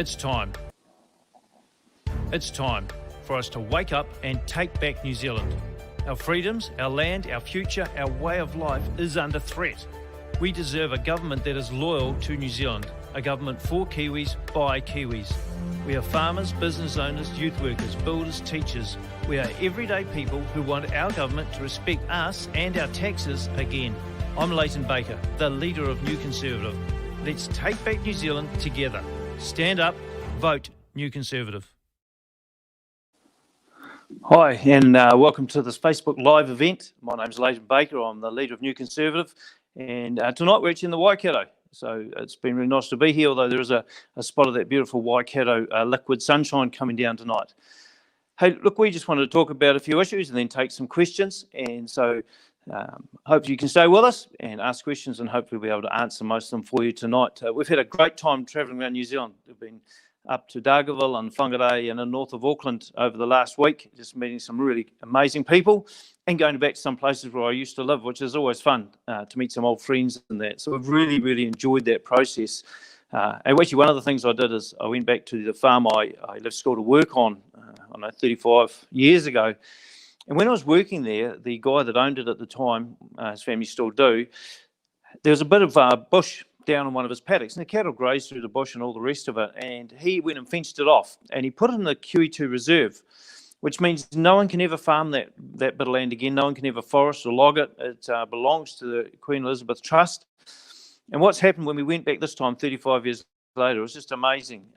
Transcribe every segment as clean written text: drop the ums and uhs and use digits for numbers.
It's time. It's time for us to wake up and take back New Zealand. Our freedoms, our land, our future, our way of life is under threat. We deserve a government that is loyal to New Zealand, a government for Kiwis, by Kiwis. We are farmers, business owners, youth workers, builders, teachers. We are everyday people who want our government to respect us and our taxes again. I'm Leighton Baker, the leader of New Conservative. Let's take back New Zealand together. Stand up, vote New Conservative. Hi, and welcome to this Facebook Live event. My name's Leighton Baker. I'm the leader of New Conservative, and tonight we're actually in the Waikato. So it's been really nice to be here, although there is a spot of that beautiful Waikato liquid sunshine coming down tonight. Hey, look, we just wanted to talk about a few issues and then take some questions. And so hopefully you can stay with us and ask questions, and hopefully we'll be able to answer most of them for you tonight. We've had a great time travelling around New Zealand. We've been up to Dargaville and Whangarei and in north of Auckland over the last week, just meeting some really amazing people and going back to some places where I used to live, which is always fun to meet some old friends and that. So we've really, really enjoyed that process. And actually, one of the things I did is I went back to the farm I left school to work on, 35 years ago. And when I was working there, the guy that owned it at the time, his family still do, there was a bit of bush down on one of his paddocks, and the cattle grazed through the bush and all the rest of it, and he went and fenced it off, and he put it in the QE2 reserve, which means no one can ever farm that bit of land again. No one can ever forest or log it. It belongs to the Queen Elizabeth Trust. And what's happened when we went back this time, 35 years later, it was just amazing.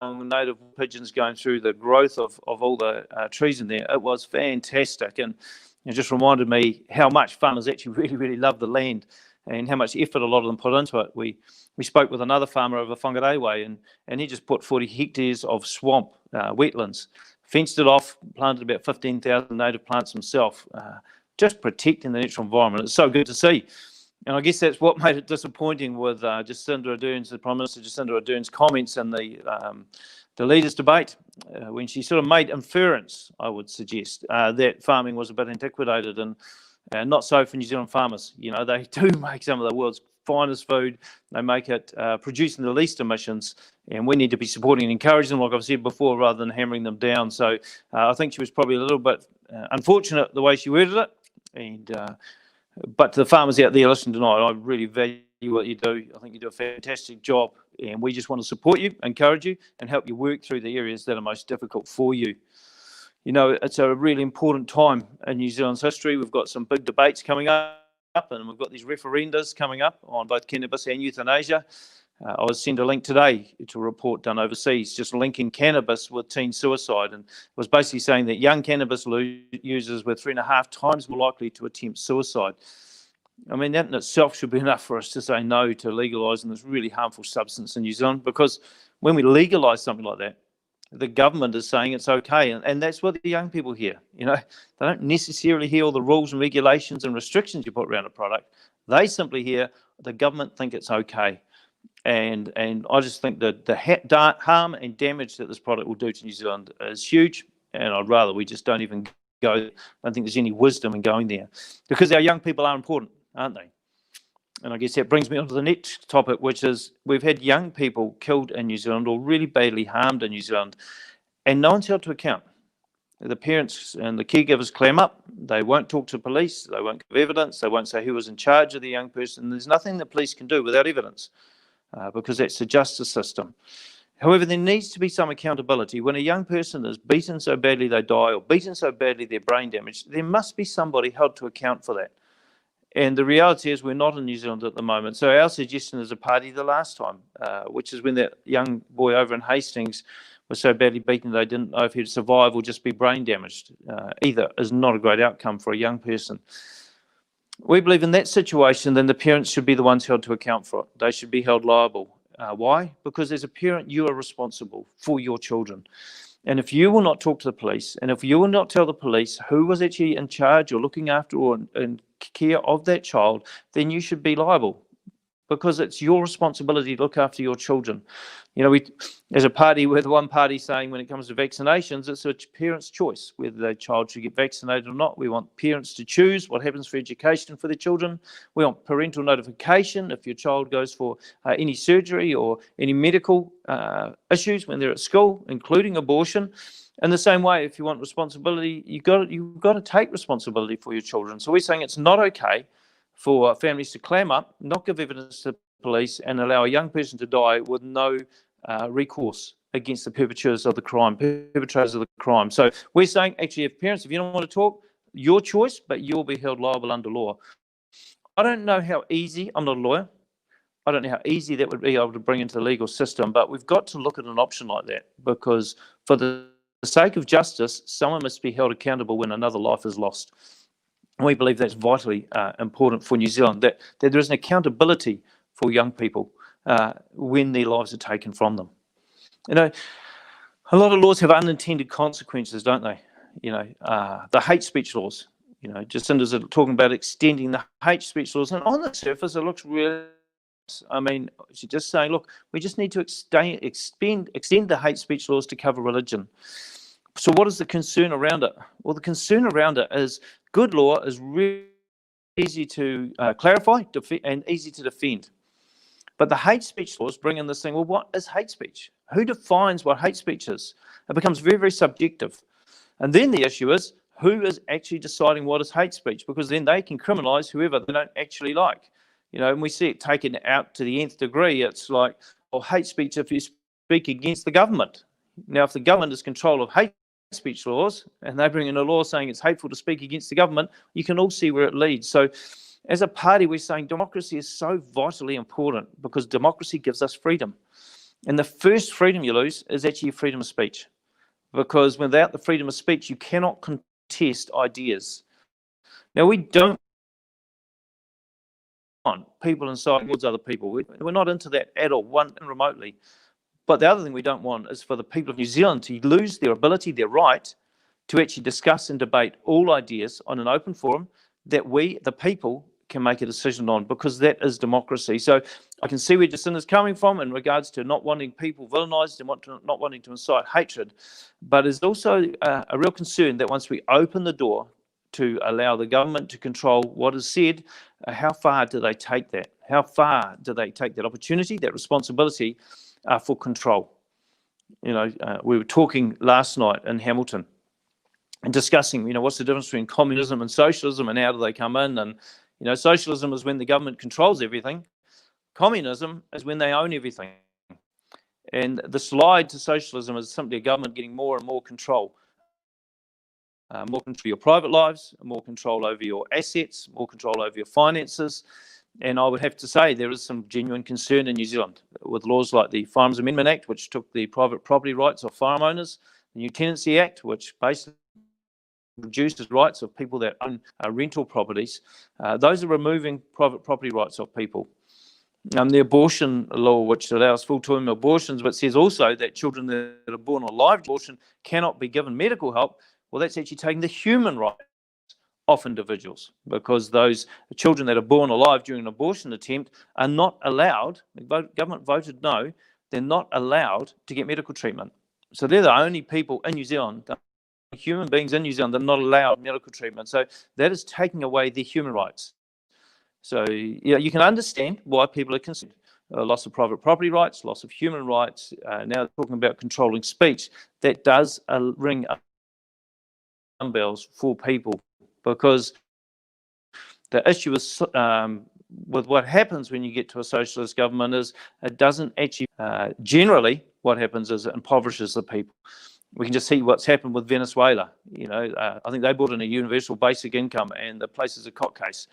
Native pigeons going through the growth of all the trees in there. It was fantastic, and it just reminded me how much farmers actually really, really love the land and how much effort a lot of them put into it. We spoke with another farmer over Whangarei Way, and he just put 40 hectares of swamp, wetlands, fenced it off, planted about 15,000 native plants himself, just protecting the natural environment. It's so good to see. And I guess that's what made it disappointing with Jacinda Ardern's, the Prime Minister Jacinda Ardern's comments in the leaders' debate, when she sort of made inference, I would suggest, that farming was a bit antiquated and not so for New Zealand farmers. You know, they do make some of the world's finest food. They make it producing the least emissions, and we need to be supporting and encouraging them, like I've said before, rather than hammering them down. So I think she was probably a little bit unfortunate the way she worded it. And but to the farmers out there listening tonight, I really value what you do. I think you do a fantastic job, and we just want to support you, encourage you, and help you work through the areas that are most difficult for you. You know, it's a really important time in New Zealand's history. We've got some big debates coming up, and we've got these referendums coming up on both cannabis and euthanasia. I was sent a link today to a report done overseas, just linking cannabis with teen suicide, and it was basically saying that young cannabis users were 3.5 times more likely to attempt suicide. I mean, that in itself should be enough for us to say no to legalising this really harmful substance in New Zealand, because when we legalise something like that, the government is saying it's okay, and that's what the young people hear. You know, they don't necessarily hear all the rules and regulations and restrictions you put around a product. They simply hear the government think it's okay. And I just think that the harm and damage that this product will do to New Zealand is huge, and I'd rather we just don't even go. I don't think there's any wisdom in going there, because our young people are important, aren't they? And I guess that brings me on to the next topic, which is we've had young people killed in New Zealand or really badly harmed in New Zealand, and no one's held to account. The parents and the caregivers clam up. They won't talk to police. They won't give evidence. They won't say who was in charge of the young person. There's nothing that police can do without evidence. Because that's the justice system. However, there needs to be some accountability. When a young person is beaten so badly they die, or beaten so badly they're brain damaged, there must be somebody held to account for that. And the reality is we're not in New Zealand at the moment. So our suggestion is a party the last time, which is when that young boy over in Hastings was so badly beaten they didn't know if he'd survive or just be brain damaged. Either is not a great outcome for a young person. We believe in that situation, then the parents should be the ones held to account for it. They should be held liable. Why? Because as a parent, you are responsible for your children. And if you will not talk to the police, and if you will not tell the police who was actually in charge or looking after or in care of that child, then you should be liable, because it's your responsibility to look after your children. we, as a party, with one party saying when it comes to vaccinations, it's a parent's choice whether their child should get vaccinated or not. We want parents to choose what happens for education for their children. We want parental notification if your child goes for any surgery or any medical issues when they're at school, including abortion. In the same way, if you want responsibility, you've got to take responsibility for your children. So we're saying it's not okay for families to clam up, not give evidence to police, and allow a young person to die with no recourse against the perpetrators of the crime. So we're saying, actually, if parents, if you don't want to talk, your choice, but you'll be held liable under law. I don't know how easy, I'm not a lawyer, I don't know how easy that would be able to bring into the legal system, but we've got to look at an option like that, because for the sake of justice, someone must be held accountable when another life is lost. And we believe that's vitally important for New Zealand, that there is an accountability for young people when their lives are taken from them. A lot of laws have unintended consequences, don't they? The hate speech laws. Jacinda's talking about extending the hate speech laws, and on the surface, it looks really. I mean, she's just saying, look, we just need to extend the hate speech laws to cover religion. So what is the concern around it? Well, the concern around it is good law is really easy to clarify and easy to defend. But the hate speech laws bring in this thing, well, what is hate speech? Who defines what hate speech is? It becomes very, very subjective. And then the issue is, who is actually deciding what is hate speech? Because then they can criminalise whoever they don't actually like. And we see it taken out to the nth degree. It's like, well, hate speech if you speak against the government. Now, if the government is control of hate speech laws, and they bring in a law saying it's hateful to speak against the government, you can all see where it leads. So as a party, we're saying democracy is so vitally important, because democracy gives us freedom. And the first freedom you lose is actually freedom of speech, because without the freedom of speech, you cannot contest ideas. Now, we don't want people inside towards other people. We're not into that at all, one remotely. But the other thing we don't want is for the people of New Zealand to lose their ability, their right, to actually discuss and debate all ideas on an open forum that we, the people, can make a decision on, because that is democracy. So I can see where Jacinda's coming from in regards to not wanting people vilified and not wanting to incite hatred. But there's also a real concern that once we open the door to allow the government to control what is said, how far do they take that? How far do they take that opportunity, that responsibility for control? We were talking last night in Hamilton and discussing, what's the difference between communism and socialism, and how do they come in? And socialism is when the government controls everything. Communism is when they own everything. And the slide to socialism is simply a government getting more and more control. More control of your private lives, more control over your assets, more control over your finances. And I would have to say there is some genuine concern in New Zealand with laws like the Firearms Amendment Act, which took the private property rights of farm owners, the New Tenancy Act, which basically reduces rights of people that own rental properties. Those are removing private property rights of people. The abortion law, which allows full-term abortions, but says also that children that are born alive to abortion cannot be given medical help. Well, that's actually taking the human rights off individuals, because those children that are born alive during an abortion attempt are not allowed, the government voted no, they're not allowed to get medical treatment. So they're the only people in New Zealand, human beings in New Zealand, that are not allowed medical treatment. So that is taking away their human rights. So you can understand why people are concerned. Loss of private property rights, loss of human rights, now talking about controlling speech. That does ring bells for people, because the issue is with what happens when you get to a socialist government is it doesn't actually, generally what happens is it impoverishes the people. We can just see what's happened with Venezuela. I think they brought in a universal basic income, and the place is a court case.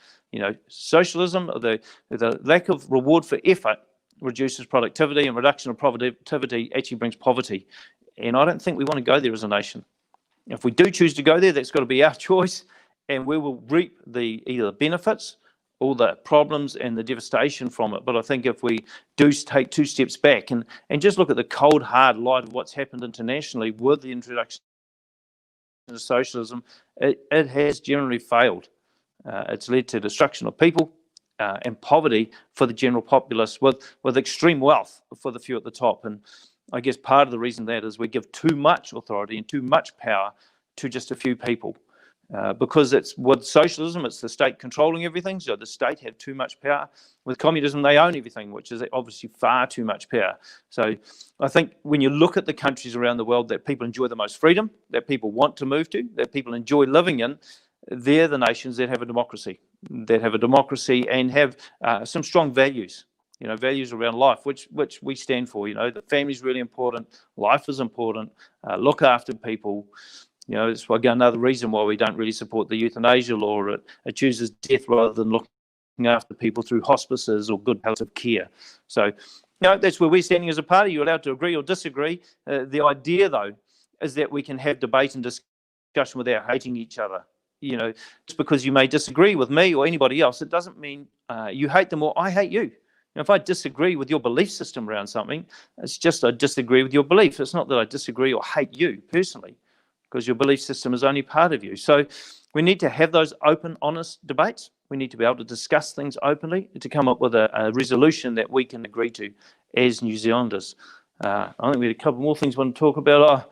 Socialism, the lack of reward for effort reduces productivity, and reduction of productivity actually brings poverty. And I don't think we want to go there as a nation. If we do choose to go there, that's got to be our choice, and we will reap either the benefits or the problems and the devastation from it. But I think if we do take two steps back and just look at the cold, hard light of what's happened internationally with the introduction of socialism, it has generally failed. It's led to destruction of people, and poverty for the general populace, with extreme wealth for the few at the top. And I guess part of the reason that is we give too much authority and too much power to just a few people. Because it's with socialism, it's the state controlling everything, so the state have too much power. With communism, they own everything, which is obviously far too much power. So I think when you look at the countries around the world that people enjoy the most freedom, that people want to move to, that people enjoy living in, they're the nations that have a democracy, and have some strong values. Values around life, which we stand for. The family's really important, life is important, look after people. It's again another reason why we don't really support the euthanasia law. It chooses death rather than looking after people through hospices or good palliative care. So, that's where we're standing as a party. You're allowed to agree or disagree. The idea, though, is that we can have debate and discussion without hating each other. Just because you may disagree with me or anybody else, it doesn't mean you hate them or I hate you. If I disagree with your belief system around something, it's just I disagree with your belief. It's not that I disagree or hate you personally, because your belief system is only part of you. So we need to have those open, honest debates. We need to be able to discuss things openly to come up with a resolution that we can agree to as New Zealanders. I think we had a couple more things we want to talk about.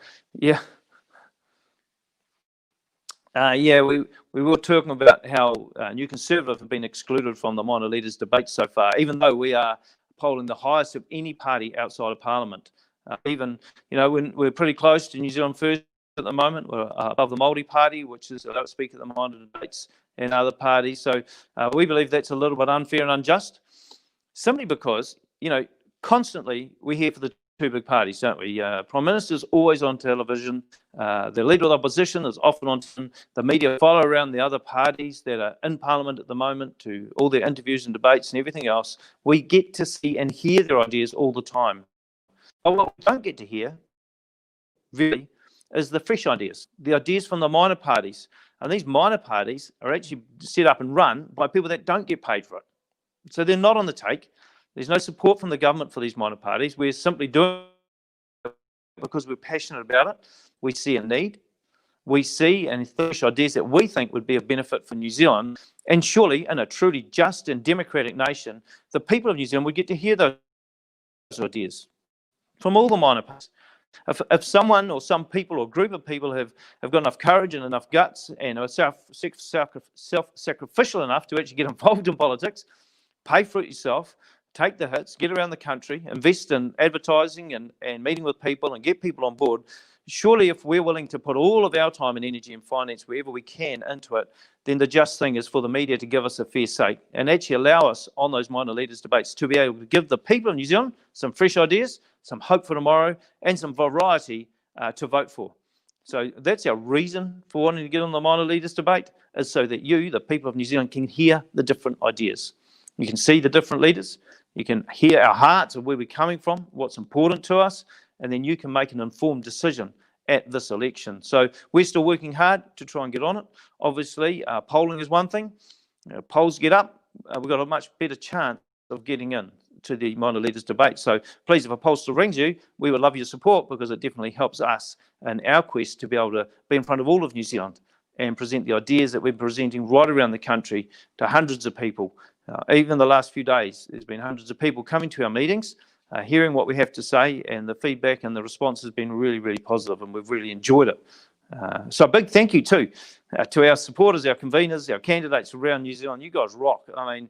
We were talking about how New Conservative have been excluded from the minor leaders debate so far, even though we are polling the highest of any party outside of Parliament. When we're pretty close to New Zealand First at the moment. We're above the Māori Party, which is allowed to speak at the minor debates, and other parties. So we believe that's a little bit unfair and unjust, simply because, constantly we hear for the two big parties, don't we? Prime Minister's always on television. The Leader of the Opposition is often on. The media follow around the other parties that are in Parliament at the moment to all their interviews and debates and everything else. We get to see and hear their ideas all the time. But what we don't get to hear, really, is the fresh ideas, the ideas from the minor parties. And these minor parties are actually set up and run by people that don't get paid for it. So they're not on the take. There's no support from the government for these minor parties. We're simply doing it because we're passionate about it. We see a need. We see and fresh ideas that we think would be of benefit for New Zealand. And surely, in a truly just and democratic nation, the people of New Zealand would get to hear those ideas from all the minor parties. If someone or some people or group of people have got enough courage and enough guts and are self-sacrificial enough to actually get involved in politics, pay for it yourself, take the hits, get around the country, invest in advertising and meeting with people and get people on board, surely if we're willing to put all of our time and energy and finance wherever we can into it, then the just thing is for the media to give us a fair say and actually allow us on those minor leaders debates to be able to give the people of New Zealand some fresh ideas, some hope for tomorrow, and some variety to vote for. So that's our reason for wanting to get on the minor leaders debate, is so that you, the people of New Zealand, can hear the different ideas. You can see the different leaders, you can hear our hearts of where we're coming from, what's important to us, and then you can make an informed decision at this election. So we're still working hard to try and get on it. Obviously, polling is one thing. Polls get up, we've got a much better chance of getting in to the minor leaders debate. So please, if a poll still rings you, we would love your support, because it definitely helps us in our quest to be able to be in front of all of New Zealand and present the ideas that we're presenting right around the country to hundreds of people. Even the last few days, there's been hundreds of people coming to our meetings, hearing what we have to say, and the feedback and the response has been really, really positive, and we've really enjoyed it. So a big thank you to our supporters, our conveners, our candidates around New Zealand. You guys rock. I mean,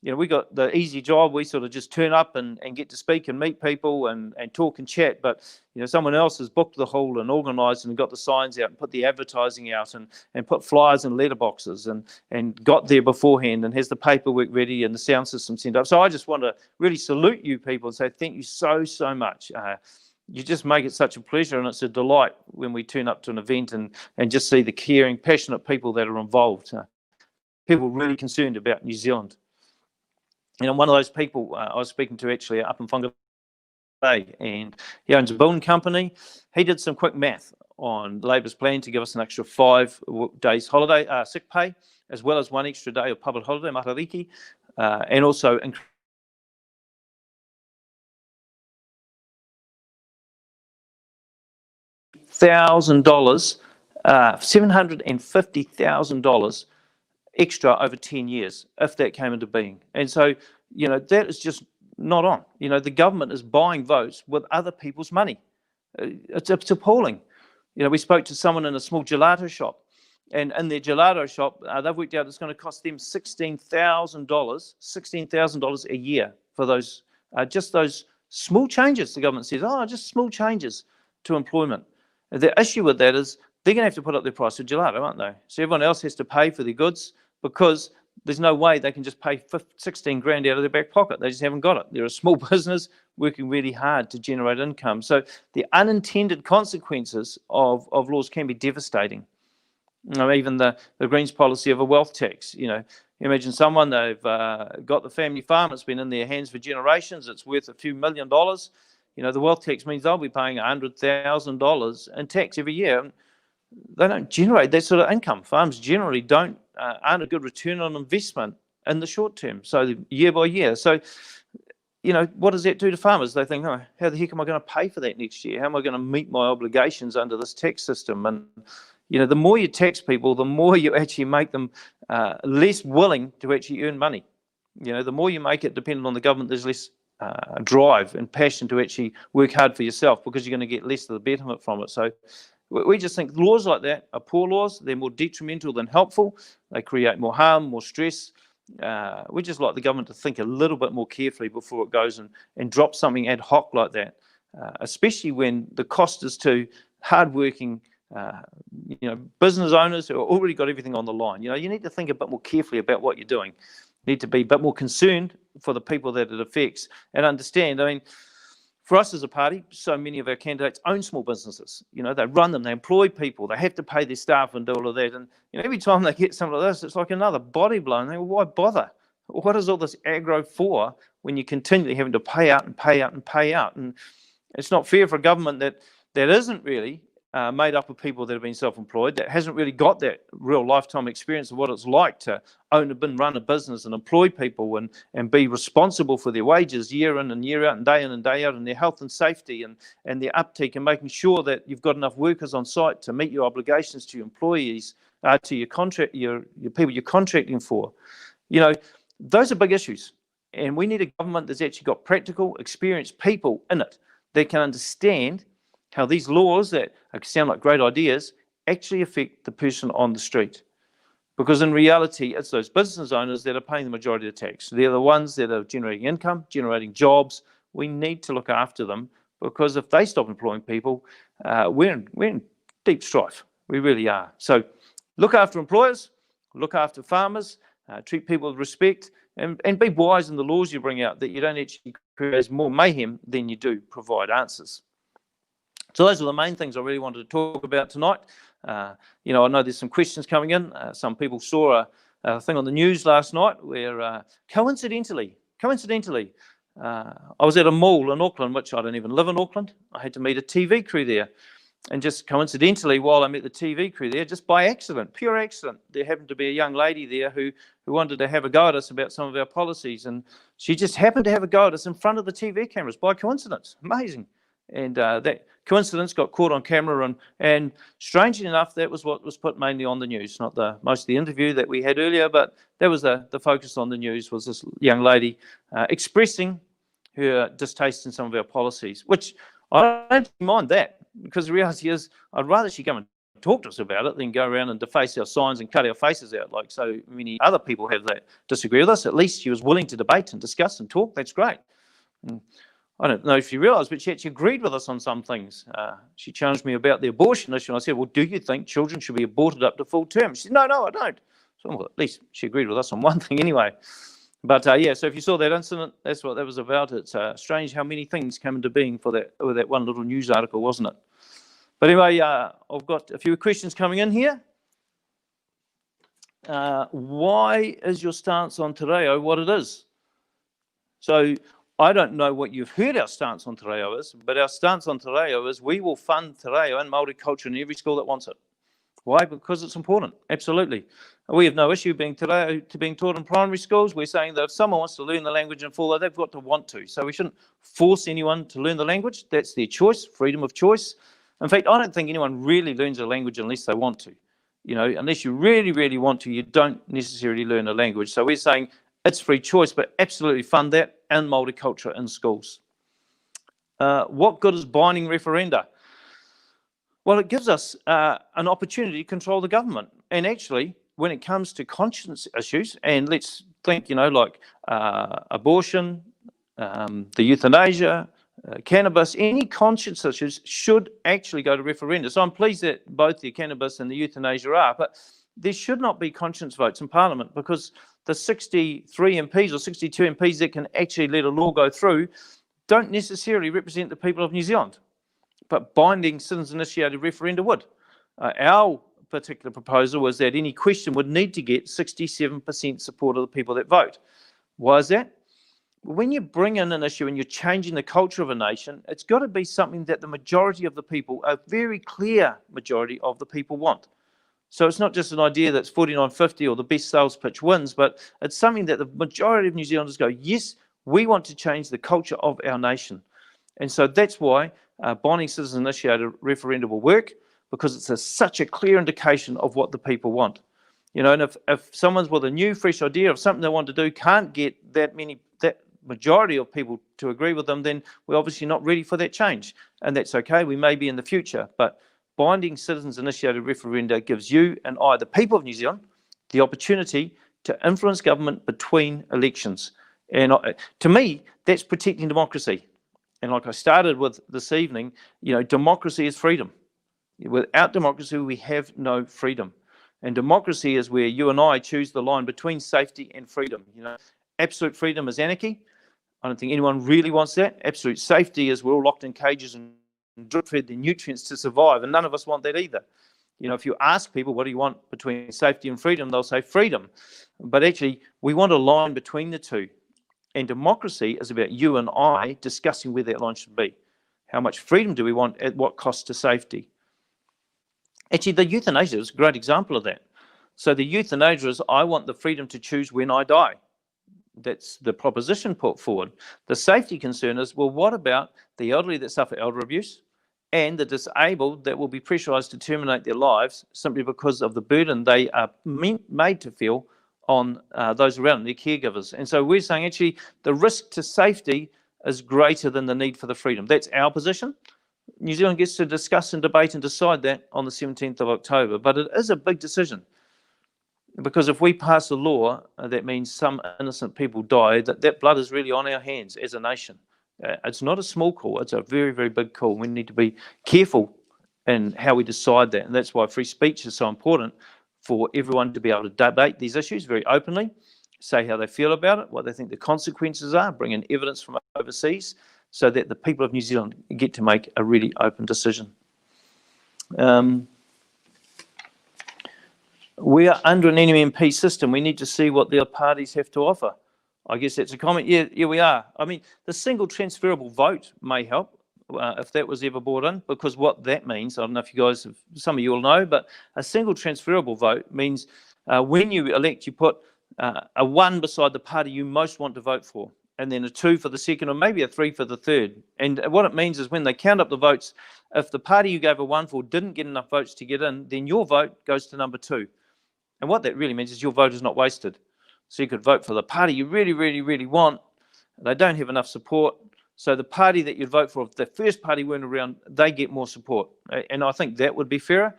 we got the easy job. We sort of just turn up and get to speak and meet people and talk and chat. But, someone else has booked the hall and organised and got the signs out and put the advertising out and put flyers in letterboxes and got there beforehand and has the paperwork ready and the sound system sent up. So I just want to really salute you people and say thank you so, so much. You just make it such a pleasure, and it's a delight when we turn up to an event and just see the caring, passionate people that are involved. People really concerned about New Zealand. One of those people I was speaking to actually up in Whangarei, and he owns a building company. He did some quick math on Labour's plan to give us an extra 5 days holiday, sick pay, as well as 1 extra day of public holiday, matariki, and also $750,000 extra over 10 years if that came into being. And so, that is just not on. The government is buying votes with other people's money. It's appalling. We spoke to someone in a small gelato shop, and in their gelato shop, they've worked out it's going to cost them $16,000 a year for those, just those small changes. The government says, just small changes to employment. The issue with that is they're going to have to put up their price of gelato, aren't they? So everyone else has to pay for their goods, because there's no way they can just pay 16 grand out of their back pocket. They just haven't got it. They're a small business working really hard to generate income. So the unintended consequences of laws can be devastating. Even the Greens policy of a wealth tax. Imagine someone, they've got the family farm, it's been in their hands for generations, it's worth a few $1 million. The wealth tax means they'll be paying $100,000 in tax every year. They don't generate that sort of income. Farms generally aren't a good return on investment in the short term, so year by year. So, what does that do to farmers? They think, how the heck am I going to pay for that next year? How am I going to meet my obligations under this tax system? And, the more you tax people, the more you actually make them less willing to actually earn money. The more you make it dependent on the government, there's less drive and passion to actually work hard for yourself, because you're going to get less of the betterment from it. So we just think laws like that are poor laws. They're more detrimental than helpful. They create more harm, more stress. We just like the government to think a little bit more carefully before it goes and drops something ad hoc like that, especially when the cost is to hardworking business owners who have already got everything on the line. You need to think a bit more carefully about what you're doing. You need to be a bit more concerned for the people that it affects, and understand. For us as a party, so many of our candidates own small businesses. They run them, they employ people, they have to pay their staff and do all of that. And every time they get something like this, it's like another body blow. And they go, why bother? What is all this aggro for when you're continually having to pay out and pay out and pay out? And it's not fair for a government that isn't really made up of people that have been self-employed, that hasn't really got that real lifetime experience of what it's like to own and run a business and employ people and be responsible for their wages year in and year out and day out, and their health and safety and their uptake, and making sure that you've got enough workers on site to meet your obligations to your employees, to your people you're contracting for. Those are big issues, and we need a government that's actually got practical, experienced people in it that can understand how these laws that sound like great ideas actually affect the person on the street. Because in reality, it's those business owners that are paying the majority of the tax. They're the ones that are generating income, generating jobs. We need to look after them, because if they stop employing people, we're in deep strife. We really are. So look after employers, look after farmers, treat people with respect, and be wise in the laws you bring out, that you don't actually create more mayhem than you do provide answers. So those are the main things I really wanted to talk about tonight. I know there's some questions coming in. Some people saw a thing on the news last night where coincidentally, I was at a mall in Auckland, which I don't even live in Auckland. I had to meet a TV crew there. And just coincidentally, while I met the TV crew there, just by accident, pure accident, there happened to be a young lady there who wanted to have a go at us about some of our policies. And she just happened to have a go at us in front of the TV cameras by coincidence. Amazing. And that coincidence got caught on camera, and strangely enough, that was what was put mainly on the news, not most of the interview that we had earlier, but that was the focus on the news, was this young lady expressing her distaste in some of our policies, which I don't mind that, because the reality is I'd rather she come and talk to us about it than go around and deface our signs and cut our faces out like so many other people have that disagree with us. At least she was willing to debate and discuss and talk. That's great. And I don't know if you realise, but she actually agreed with us on some things. She challenged me about the abortion issue, and I said, well, do you think children should be aborted up to full term? She said, no, I don't. So, well, at least she agreed with us on one thing anyway. But yeah, so if you saw that incident, that's what that was about. It's strange how many things came into being with that one little news article, wasn't it? But anyway, I've got a few questions coming in here. Why is your stance on Te Reo what it is? So I don't know what you've heard our stance on Te Reo is, but our stance on Te Reo is we will fund Te Reo and Māori culture in every school that wants it. Why? Because it's important, absolutely. We have no issue being Te Reo being taught in primary schools. We're saying that if someone wants to learn the language in full, they've got to want to. So we shouldn't force anyone to learn the language. That's their choice, freedom of choice. In fact, I don't think anyone really learns a language unless they want to. unless you really, really want to, you don't necessarily learn a language. So we're saying it's free choice, but absolutely fund that and multicultural in schools. What good is binding referenda? Well, it gives us an opportunity to control the government. And actually, when it comes to conscience issues, and let's think, like abortion, the euthanasia, cannabis, any conscience issues should actually go to referenda. So I'm pleased that both the cannabis and the euthanasia are, but there should not be conscience votes in Parliament, because the 63 MPs or 62 MPs that can actually let a law go through don't necessarily represent the people of New Zealand. But binding citizens-initiated referenda would. Our particular proposal was that any question would need to get 67% support of the people that vote. Why is that? When you bring in an issue and you're changing the culture of a nation, it's got to be something that the majority of the people, a very clear majority of the people, want. So it's not just an idea that's 49-50 or the best sales pitch wins, but it's something that the majority of New Zealanders go, yes, we want to change the culture of our nation. And so that's why binding citizen-initiated referenda will work, because it's such a clear indication of what the people want. And if someone's with a new, fresh idea of something they want to do can't get that majority of people to agree with them, then we're obviously not ready for that change. And that's okay, we may be in the future, but binding citizens-initiated referenda gives you and I, the people of New Zealand, the opportunity to influence government between elections. And to me, that's protecting democracy. And like I started with this evening, democracy is freedom. Without democracy, we have no freedom. And democracy is where you and I choose the line between safety and freedom. Absolute freedom is anarchy. I don't think anyone really wants that. Absolute safety is we're all locked in cages and drip fed the nutrients to survive, and none of us want that either. If you ask people, what do you want between safety and freedom, they'll say freedom. But actually, we want a line between the two. And democracy is about you and I discussing where that line should be. How much freedom do we want at what cost to safety? Actually, the euthanasia is a great example of that. So the euthanasia is, I want the freedom to choose when I die. That's the proposition put forward. The safety concern is, well, what about the elderly that suffer elder abuse and the disabled that will be pressurised to terminate their lives simply because of the burden they are made to feel on those around them, their caregivers. And so we're saying actually the risk to safety is greater than the need for the freedom. That's our position. New Zealand gets to discuss and debate and decide that on the 17th of October, but it is a big decision. Because if we pass a law that means some innocent people die, that blood is really on our hands as a nation. It's not a small call, it's a very, very big call. We need to be careful in how we decide that. And that's why free speech is so important, for everyone to be able to debate these issues very openly, say how they feel about it, what they think the consequences are, bring in evidence from overseas, so that the people of New Zealand get to make a really open decision. We are under an NMP system. We need to see what the other parties have to offer. I guess that's a comment. Yeah, we are. I mean, the single transferable vote may help if that was ever brought in, because what that means, I don't know if you guys, some of you will know, but a single transferable vote means when you elect, you put a 1 beside the party you most want to vote for, and then a 2 for the second, or maybe a 3 for the third. And what it means is when they count up the votes, if the party you gave a 1 for didn't get enough votes to get in, then your vote goes to number 2. And what that really means is your vote is not wasted. So you could vote for the party you really, really, really want. They don't have enough support. So the party that you'd vote for, if the first party weren't around, they get more support. And I think that would be fairer.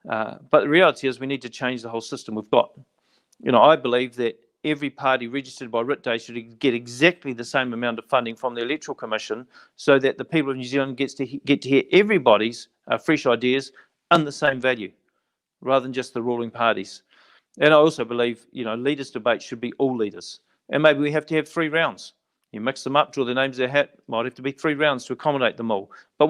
But the reality is we need to change the whole system we've got. I believe that every party registered by writ day should get exactly the same amount of funding from the Electoral Commission, so that the people of New Zealand get to hear everybody's fresh ideas and the same value, rather than just the ruling parties. And I also believe, leaders' debate should be all leaders. And maybe we have to have 3 rounds. You mix them up, draw their names in their hat, might have to be 3 rounds to accommodate them all. But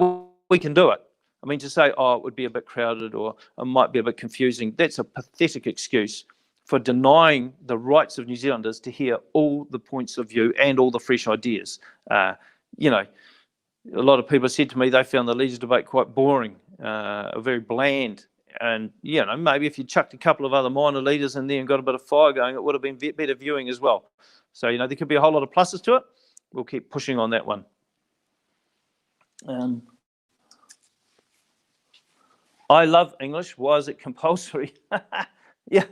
we can do it. I mean, to say, oh, it would be a bit crowded or it might be a bit confusing, that's a pathetic excuse for denying the rights of New Zealanders to hear all the points of view and all the fresh ideas. A lot of people said to me they found the leaders' debate quite boring, very bland. And, maybe if you chucked a couple of other minor leaders in there and got a bit of fire going, it would have been better viewing as well. So, there could be a whole lot of pluses to it. We'll keep pushing on that one. I love English. Why is it compulsory? Yeah,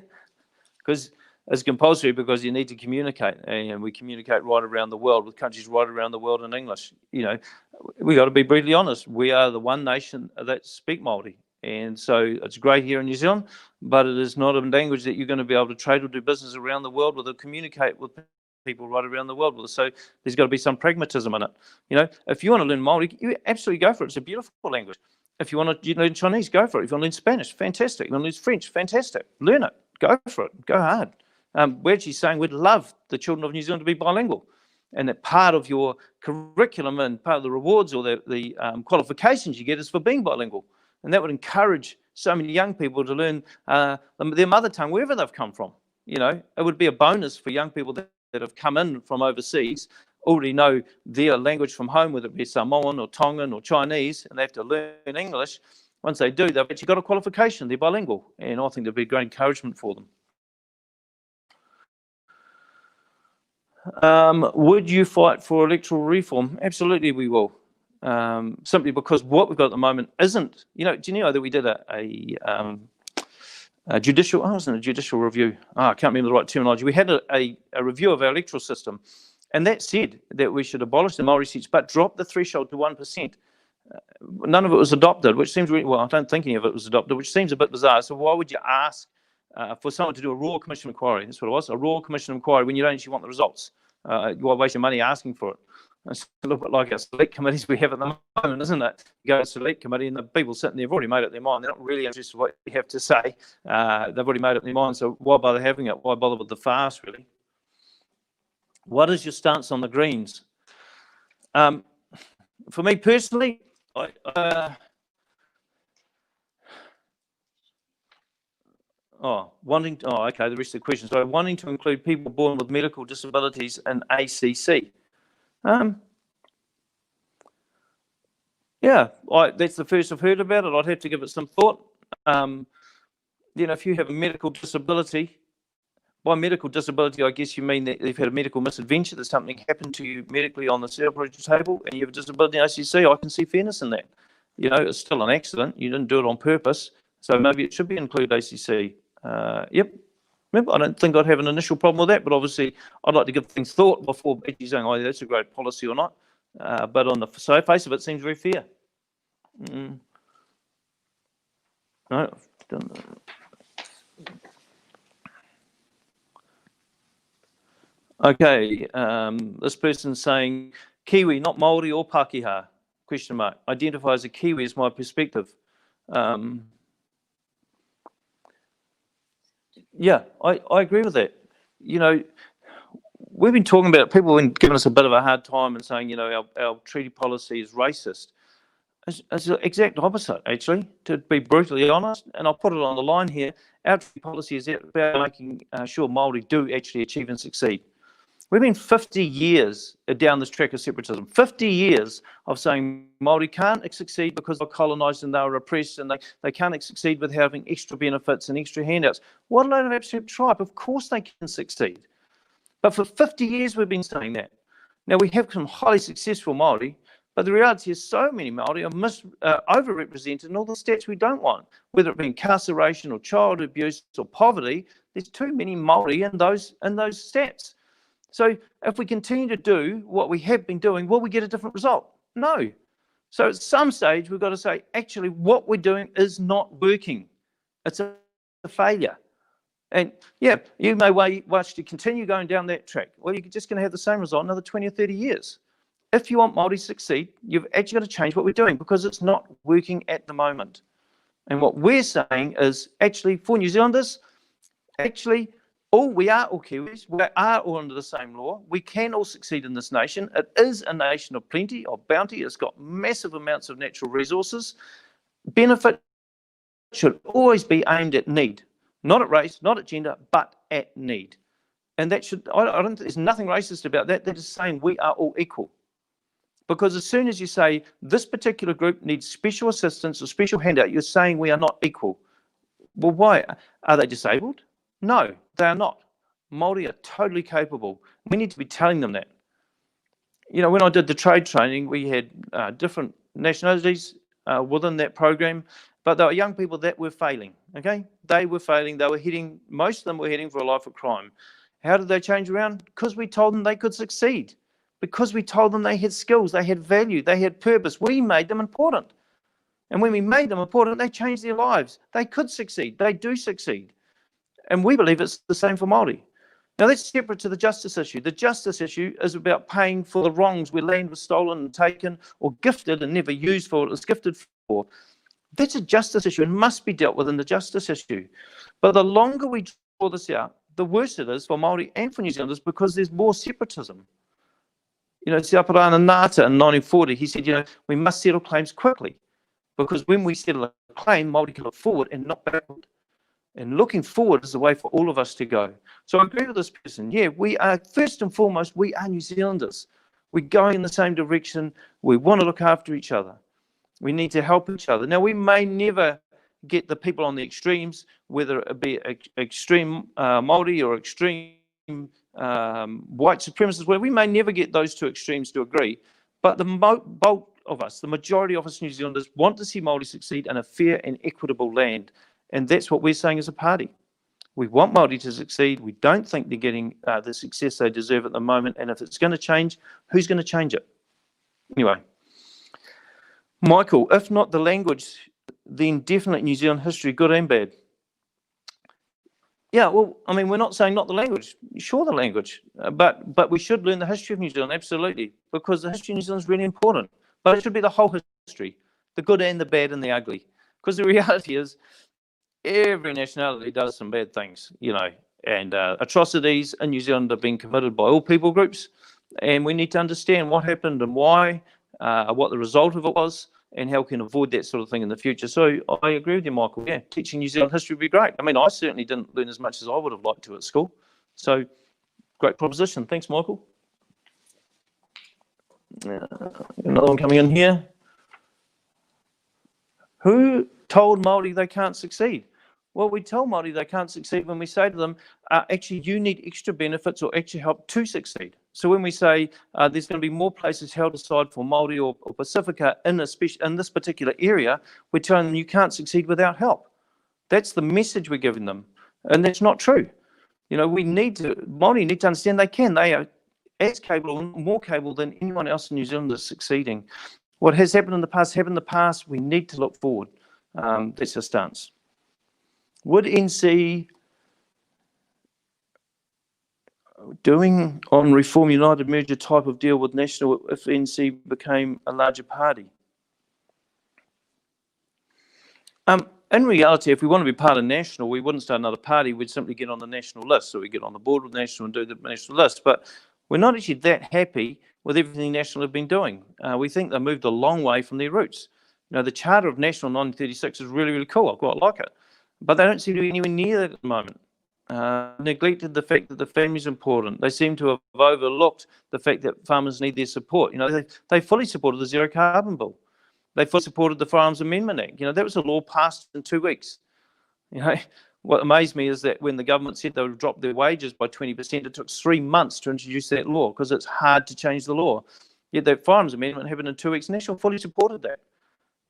because it's compulsory because you need to communicate, and we communicate right around the world with countries right around the world in English. We got to be brutally honest. We are the one nation that speak Māori, and so it's great here in New Zealand, but it is not a language that you're going to be able to trade or do business around the world with or communicate with people right around the world with. So there's got to be some pragmatism in it. If you want to learn Māori, you absolutely go for it. It's a beautiful language. If you want to learn Chinese, go for it. If you want to learn Spanish, fantastic. If you want to learn French, fantastic. Learn it. Go for it. Go hard. We're actually saying we'd love the children of New Zealand to be bilingual, and that part of your curriculum and part of the rewards or the qualifications you get is for being bilingual, and that would encourage so many young people to learn their mother tongue wherever they've come from. It would be a bonus for young people that have come in from overseas, already know their language from home, whether it be Samoan or Tongan or Chinese, and they have to learn English. Once they do, they've actually got a qualification. They're bilingual, and I think there'd be great encouragement for them. Would you fight for electoral reform? Absolutely, we will. Simply because what we've got at the moment isn't. Do you know that we did a judicial? I wasn't a judicial review. I can't remember the right terminology. We had a review of our electoral system, and that said that we should abolish the Māori seats, but drop the threshold to 1%. None of it was adopted, which seems really, well, I don't think any of it was adopted, which seems a bit bizarre. So why would you ask for someone to do a Royal Commission inquiry? That's what it was, a Royal Commission inquiry, when you don't actually want the results. You waste your money asking for it. It's a little bit like our select committees we have at the moment, isn't it? You go to select committee and the people sitting there have already made up their mind. They're not really interested in what you have to say. They've already made up their mind, so why bother having it? Why bother with the farce, really? What is your stance on the Greens? For me personally, okay, the rest of the question. So wanting to include people born with medical disabilities in ACC. Yeah, that's the first I've heard about it. I'd have to give it some thought. If you have a medical disability, by medical disability, I guess you mean that you've had a medical misadventure, that something happened to you medically on the operating table, and you have a disability in ACC. I can see fairness in that. It's still an accident. You didn't do it on purpose, so maybe it should be included ACC. Yep. Remember, I don't think I'd have an initial problem with that, but obviously I'd like to give things thought before actually saying, oh, that's a great policy or not. But on the face of it, seems very fair. No. Okay, this person's saying Kiwi, not Māori or Pākehā, ? Identify as a Kiwi is my perspective. Yeah, I agree with that. We've been talking about it. People have been giving us a bit of a hard time and saying, our treaty policy is racist. It's the exact opposite, actually, to be brutally honest. And I'll put it on the line here. Our treaty policy is about making sure Māori do actually achieve and succeed. We've been 50 years down this track of separatism, 50 years of saying Māori can't succeed because they're colonised and they were oppressed, and they can't succeed with having extra benefits and extra handouts. What a load of absolute tripe. Of course they can succeed. But for 50 years we've been saying that. Now we have some highly successful Māori, but the reality is so many Māori are overrepresented in all the stats we don't want, whether it be incarceration or child abuse or poverty. There's too many Māori in those stats. So if we continue to do what we have been doing, will we get a different result? No. So at some stage, we've got to say, actually, what we're doing is not working. It's a failure. And yeah, you may wish to continue going down that track. Well, you're just going to have the same result another 20 or 30 years. If you want Māori to succeed, you've actually got to change what we're doing because it's not working at the moment. And what we're saying is actually for New Zealanders, actually, we are all Kiwis, we are all under the same law, we can all succeed in this nation. It is a nation of plenty, of bounty, it's got massive amounts of natural resources. Benefit should always be aimed at need, not at race, not at gender, but at need. And that should, I don't think there's nothing racist about that, that is saying we are all equal. Because as soon as you say this particular group needs special assistance or special handout, you're saying we are not equal. Well, why? Are they disabled? No, they are not. Māori are totally capable. We need to be telling them that. When I did the trade training, we had different nationalities, within that program, but they were young people that were failing, okay? They were failing. They were heading, most of them were heading for a life of crime. How did they change around? Because we told them they could succeed. Because we told them they had skills, they had value, they had purpose. We made them important. And when we made them important, they changed their lives. They could succeed. They do succeed. And we believe it's the same for Māori. Now, that's separate to the justice issue. The justice issue is about paying for the wrongs where land was stolen and taken or gifted and never used for what it was gifted for. That's a justice issue and must be dealt with in the justice issue. But the longer we draw this out, the worse it is for Māori and for New Zealanders, because there's more separatism. You know, Te Aparana Ngāta in 1940, he said, you know, we must settle claims quickly, because when we settle a claim, Māori can look forward and not backward. And looking forward is the way for all of us to go. So I agree with this person. Yeah, we are, first and foremost, we are New Zealanders. We're going in the same direction. We want to look after each other. We need to help each other. Now, we may never get the people on the extremes, whether it be extreme Māori or extreme white supremacists, where we may never get those two extremes to agree. But the bulk of us, the majority of us New Zealanders, want to see Māori succeed in a fair and equitable land. And that's what we're saying as a party. We want Māori to succeed. We don't think they're getting the success they deserve at the moment. And if it's going to change, who's going to change it? Anyway, Michael, if not the language, then definitely New Zealand history, good and bad. Yeah, well, I mean, we're not saying not the language. Sure, the language. But we should learn the history of New Zealand, absolutely, because the history of New Zealand is really important. But it should be the whole history, the good and the bad and the ugly. Because the reality is, every nationality does some bad things, you know, and atrocities in New Zealand have been committed by all people groups, and we need to understand what happened and why, what the result of it was, and how we can avoid that sort of thing in the future. So I agree with you, Michael. Yeah, teaching New Zealand history would be great. I mean, I certainly didn't learn as much as I would have liked to at school. So great proposition. Thanks, Michael. Another one coming in here. Who told Māori they can't succeed? Well, we tell Māori they can't succeed when we say to them, actually, you need extra benefits or extra help to succeed. So when we say there's going to be more places held aside for Māori or Pacifica in this particular area, we're telling them you can't succeed without help. That's the message we're giving them. And that's not true. You know, Māori need to understand they can. They are as capable, more capable than anyone else in New Zealand is succeeding. What has happened in the past happened in the past. We need to look forward. That's our stance. Would NC doing on Reform United merger type of deal with National if NC became a larger party? In reality, if we want to be part of National, we wouldn't start another party. We'd simply get on the National list. So we get on the board with National and do the National list. But we're not actually that happy with everything National have been doing. We think they've moved a long way from their roots. You know, the Charter of National 1936 is really, really cool. I quite like it. But they don't seem to be anywhere near that at the moment. Neglected the fact that the family is important. They seem to have overlooked the fact that farmers need their support. You know, they fully supported the Zero Carbon Bill. They fully supported the Firearms Amendment Act. You know, that was a law passed in 2 weeks. You know, what amazed me is that when the government said they would drop their wages by 20%, it took 3 months to introduce that law because it's hard to change the law. Yet that Firearms Amendment happened in 2 weeks. National fully supported that.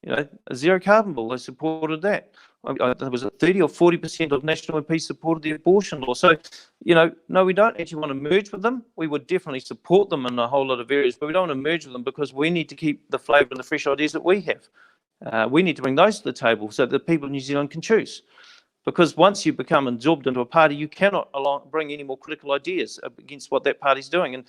You know, a Zero Carbon Bill, they supported that. Was it 30 or 40% of National MPs supported the abortion law? So, you know, no, we don't actually want to merge with them. We would definitely support them in a whole lot of areas, but we don't want to merge with them because we need to keep the flavour and the fresh ideas that we have. We need to bring those to the table so that the people of New Zealand can choose. Because once you become absorbed into a party, you cannot bring any more critical ideas against what that party's doing.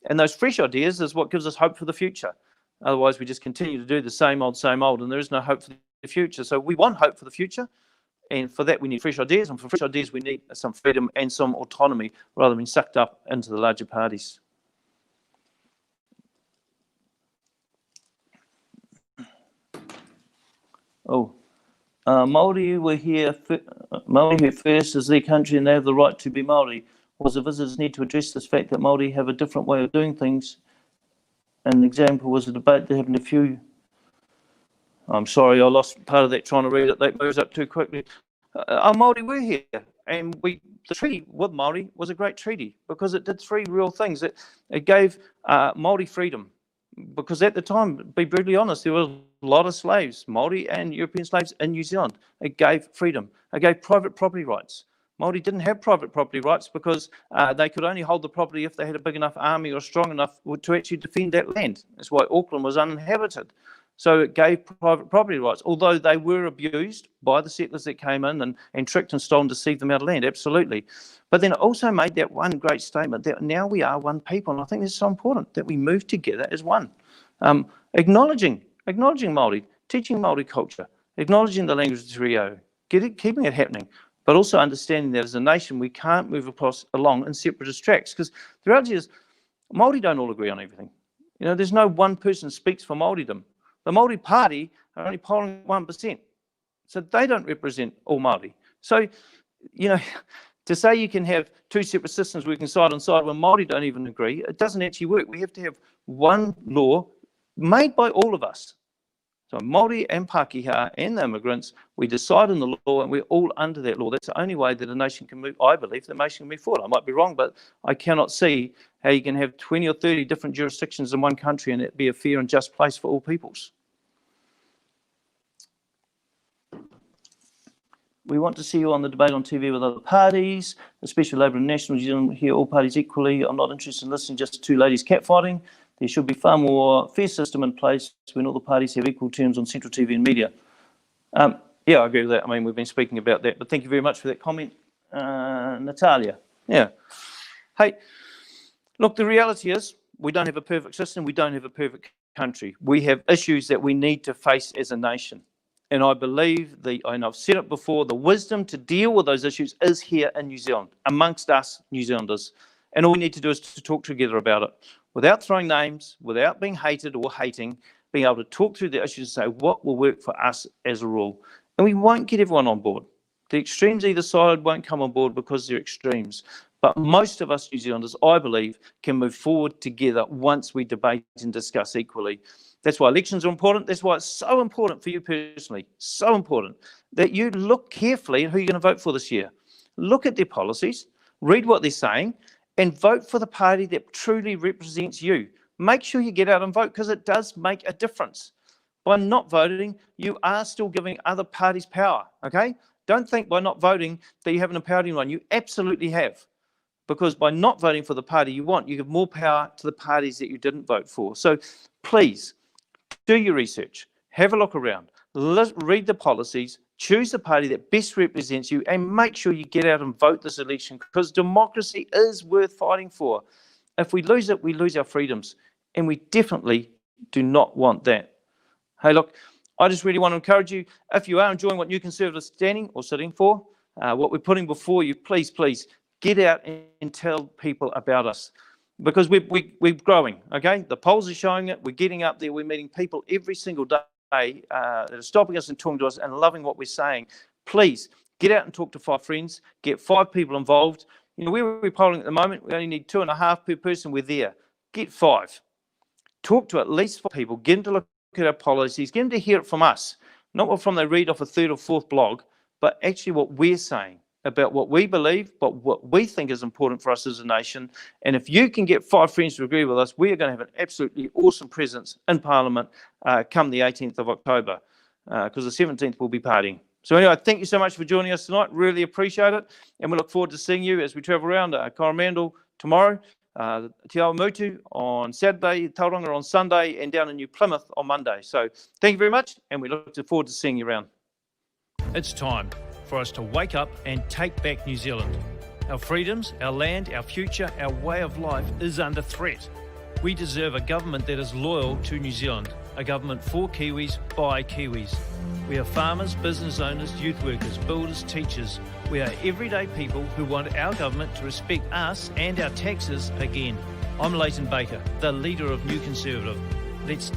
And those fresh ideas is what gives us hope for the future. Otherwise, we just continue to do the same old, and there is no hope for the future. So we want hope for the future, and for that we need fresh ideas, and for fresh ideas we need some freedom and some autonomy rather than being sucked up into the larger parties. Māori were here. Māori were first as their country, and they have the right to be Māori. Was the visitors need to address this fact that Māori have a different way of doing things? An example was a debate they had in a few. I'm sorry, I lost part of that trying to read it. That moves up too quickly. Māori were here, and the treaty with Māori was a great treaty because it did 3 real things. It gave Māori freedom. because at the time, to be brutally honest, there was a lot of slaves, Māori and European slaves in New Zealand. It gave freedom. It gave private property rights. Māori didn't have private property rights because they could only hold the property if they had a big enough army or strong enough to actually defend that land. That's why Auckland was uninhabited. So it gave private property rights, although they were abused by the settlers that came in and tricked and stole and deceived them out of land, absolutely. But then it also made that one great statement that now we are one people, and I think it's so important that we move together as one. Acknowledging Māori, teaching Māori culture, acknowledging the language of te reo, keeping it happening, but also understanding that as a nation we can't move along in separatist tracks, because the reality is Māori don't all agree on everything. You know, there's no one person speaks for Māoridom. The Māori Party are only polling 1%, so they don't represent all Māori. So, you know, to say you can have two separate systems working side on side when Māori don't even agree, it doesn't actually work. We have to have one law made by all of us. So Māori and Pākehā and the immigrants, we decide on the law and we're all under that law. That's the only way that a nation can move, I believe, that a nation can move forward. I might be wrong, but I cannot see how you can have 20 or 30 different jurisdictions in one country and it be a fair and just place for all peoples. We want to see you on the debate on TV with other parties, especially Labour and National. New Zealand hear all parties equally. I'm not interested in listening just to two ladies catfighting. There should be far more fair system in place when all the parties have equal terms on central TV and media. Yeah, I agree with that. I mean, we've been speaking about that, but thank you very much for that comment, Natalia. Yeah. Hey, look, the reality is we don't have a perfect system. We don't have a perfect country. We have issues that we need to face as a nation. And I believe, and I've said it before, the wisdom to deal with those issues is here in New Zealand, amongst us New Zealanders. And all we need to do is to talk together about it, without throwing names, without being hated or hating, being able to talk through the issues and say what will work for us as a rule. And we won't get everyone on board. The extremes either side won't come on board because they're extremes. But most of us New Zealanders, I believe, can move forward together once we debate and discuss equally. That's why elections are important. That's why it's so important for you personally, so important, that you look carefully at who you're going to vote for this year. Look at their policies, read what they're saying, and vote for the party that truly represents you. Make sure you get out and vote, because it does make a difference. By not voting, you are still giving other parties power, okay? Don't think by not voting that you haven't empowered anyone. You absolutely have. Because by not voting for the party you want, you give more power to the parties that you didn't vote for. So please, do your research, have a look around, read the policies, choose the party that best represents you, and make sure you get out and vote this election, because democracy is worth fighting for. If we lose it, we lose our freedoms, and we definitely do not want that. Hey, look, I just really want to encourage you, if you are enjoying what New Conservatives are standing or sitting for, what we're putting before you, please get out and tell people about us. Because we're growing, okay? The polls are showing it. We're getting up there. We're meeting people every single day that are stopping us and talking to us and loving what we're saying. Please get out and talk to 5 friends. Get 5 people involved. You know, where we're polling at the moment, we only need 2.5 per person. We're there. Get 5. Talk to at least 4 people. Get them to look at our policies. Get them to hear it from us. Not from they read off a 3rd or 4th blog, but actually what we're saying about what we believe, but what we think is important for us as a nation. And if you can get 5 friends to agree with us, we are going to have an absolutely awesome presence in Parliament come the 18th of October, because the 17th we'll be partying. So anyway, thank you so much for joining us tonight. Really appreciate it. And we look forward to seeing you as we travel around Coromandel tomorrow, Te Awamutu on Saturday, Tauranga on Sunday, and down in New Plymouth on Monday. So thank you very much, and we look forward to seeing you around. It's time for us to wake up and take back New Zealand. Our freedoms, our land, our future, our way of life is under threat. We deserve a government that is loyal to New Zealand, a government for Kiwis, by Kiwis. We are farmers, business owners, youth workers, builders, teachers. We are everyday people who want our government to respect us and our taxes again. I'm Leighton Baker, the leader of New Conservative. Let's